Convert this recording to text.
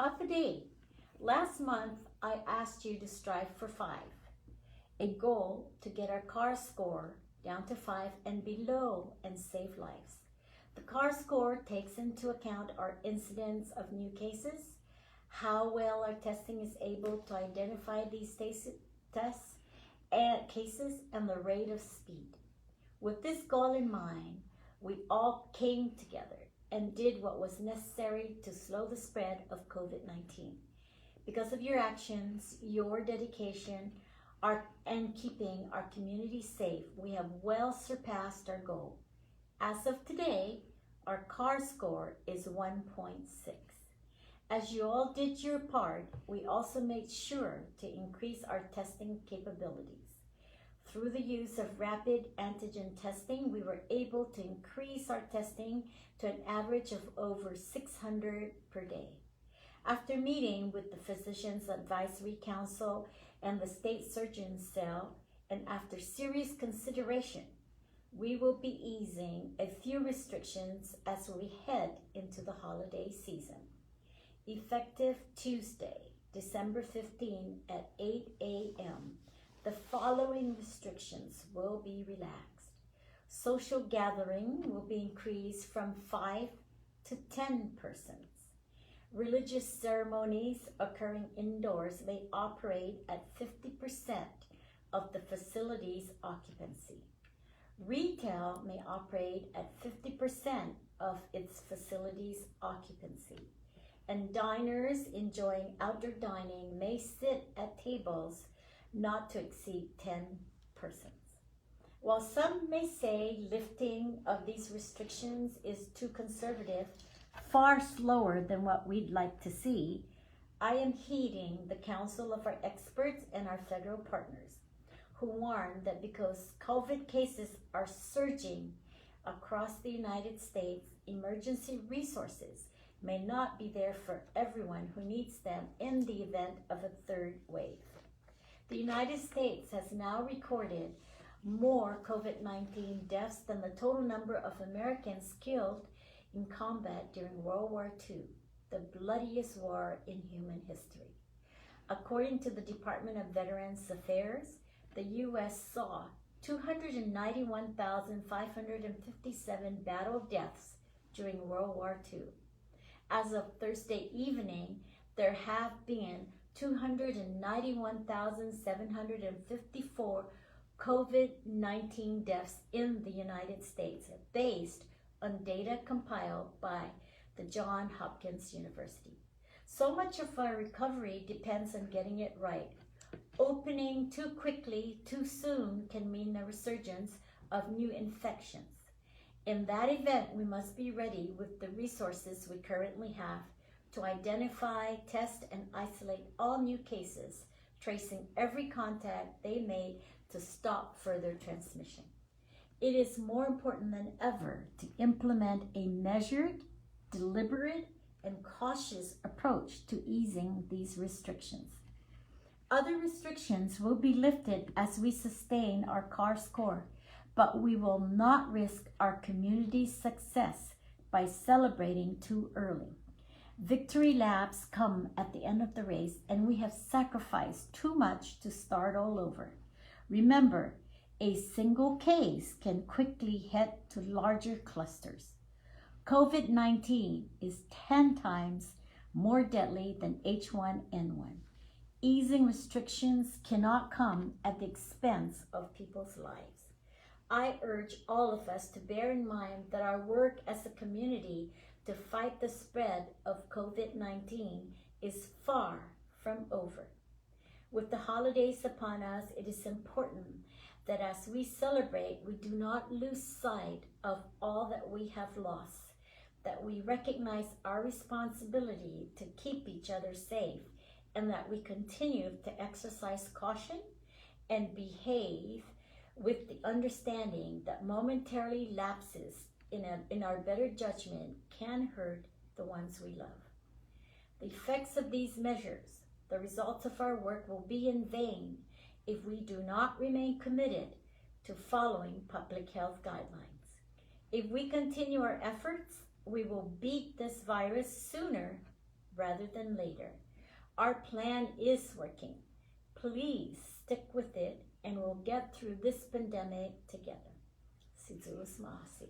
Håfa Adai. Last month, I asked you to strive for 5, a goal to get our CAR score down to 5 and below and save lives. The CAR score takes into account our incidence of new cases, how well our testing is able to identify these tests and cases, and the rate of speed. With this goal in mind, we all came together and did what was necessary to slow the spread of COVID-19. Because of your actions, your dedication, and keeping our community safe, we have well surpassed our goal. As of today, our CAR score is 1.6. As you all did your part, we also made sure to increase our testing capabilities. Through the use of rapid antigen testing, we were able to increase our testing to an average of over 600 per day. After meeting with the Physicians Advisory Council and the State Surgeon's Cell, and after serious consideration, we will be easing a few restrictions as we head into the holiday season. Effective Tuesday, December 15 at 8 a.m., the following restrictions will be relaxed. Social gathering will be increased from 5 to 10 persons. Religious ceremonies occurring indoors may operate at 50% of the facility's occupancy. Retail may operate at 50% of its facility's occupancy. And diners enjoying outdoor dining may sit at tables not to exceed 10 persons. While some may say lifting of these restrictions is too conservative, far slower than what we'd like to see, I am heeding the counsel of our experts and our federal partners, who warn that because COVID cases are surging across the United States, emergency resources may not be there for everyone who needs them in the event of a third wave. The United States has now recorded more COVID-19 deaths than the total number of Americans killed in combat during World War II, the bloodiest war in human history. According to the Department of Veterans Affairs, the U.S. saw 291,557 battle deaths during World War II. As of Thursday evening, there have been 291,754 COVID-19 deaths in the United States, based on data compiled by the Johns Hopkins University. So much of our recovery depends on getting it right. Opening too quickly, too soon can mean a resurgence of new infections. In that event, we must be ready with the resources we currently have to identify, test, and isolate all new cases, tracing every contact they made to stop further transmission. It is more important than ever to implement a measured, deliberate, and cautious approach to easing these restrictions. Other restrictions will be lifted as we sustain our CAR score, but we will not risk our community's success by celebrating too early. Victory laps come at the end of the race, and we have sacrificed too much to start all over. Remember, a single case can quickly head to larger clusters. COVID-19 is 10 times more deadly than H1N1. Easing restrictions cannot come at the expense of people's lives. I urge all of us to bear in mind that our work as a community to fight the spread of COVID-19 is far from over. With the holidays upon us, it is important that as we celebrate, we do not lose sight of all that we have lost, that we recognize our responsibility to keep each other safe, and that we continue to exercise caution and behave with the understanding that momentary lapses in our better judgment can hurt the ones we love. The effects of these measures, the results of our work, will be in vain if we do not remain committed to following public health guidelines. If we continue our efforts, we will beat this virus sooner rather than later. Our plan is working. Please stick with it and we'll get through this pandemic together. Si Zeus Mahasi.